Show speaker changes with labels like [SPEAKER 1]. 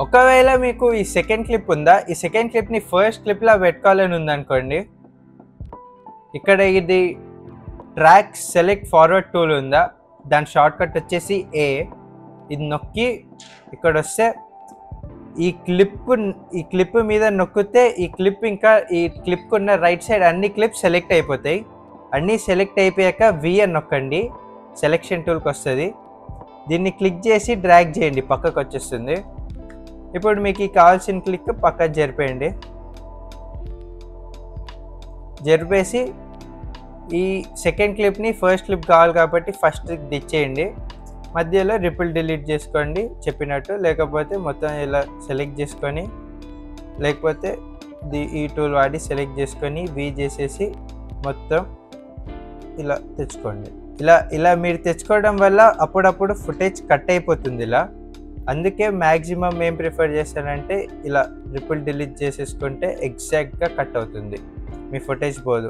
[SPEAKER 1] ఒకవేళ మీకు ఈ సెకండ్ క్లిప్ ఉందా, ఈ సెకండ్ క్లిప్ని ఫస్ట్ క్లిప్లా పెట్టుకోవాలని ఉందనుకోండి, ఇక్కడ ఇది ట్రాక్ సెలెక్ట్ ఫార్వర్డ్ టూల్ ఉందా, దాని షార్ట్ కట్ వచ్చేసి ఏ. ఇది నొక్కి ఇక్కడ వస్తే ఈ క్లిప్ మీద నొక్కితే ఈ క్లిప్కు ఉన్న రైట్ సైడ్ అన్ని క్లిప్స్ సెలెక్ట్ అయిపోతాయి. అన్నీ సెలెక్ట్ అయిపోయాక వి అని నొక్కండి, సెలెక్షన్ టూల్కి వస్తుంది. దీన్ని క్లిక్ చేసి డ్రాగ్ చేయండి, పక్కకు వచ్చేస్తుంది. ఇప్పుడు మీకు ఈ కావాల్సిన క్లిక్ పక్కకు జరిపేయండి. జరిపేసి ఈ సెకండ్ క్లిప్ని ఫస్ట్ క్లిప్ కావాలి కాబట్టి ఫస్ట్ దిచ్చేయండి. మధ్యలో రిపుల్ డిలీట్ చేసుకోండి చెప్పినట్టు, లేకపోతే మొత్తం ఇలా సెలెక్ట్ చేసుకొని, లేకపోతే ఈ టూల్ వాడి సెలెక్ట్ చేసుకొని వి చేసేసి మొత్తం ఇలా తెచ్చుకోండి. ఇలా మీరు తెచ్చుకోవడం వల్ల అప్పుడప్పుడు ఫుటేజ్ కట్ అయిపోతుంది ఇలా. అందుకే మ్యాక్సిమం ఏం ప్రిఫర్ చేస్తానంటే ఇలా రిపుల్ డిలీట్ చేసేసుకుంటే ఎగ్జాక్ట్గా కట్ అవుతుంది, మీ ఫుటేజ్ పోదు.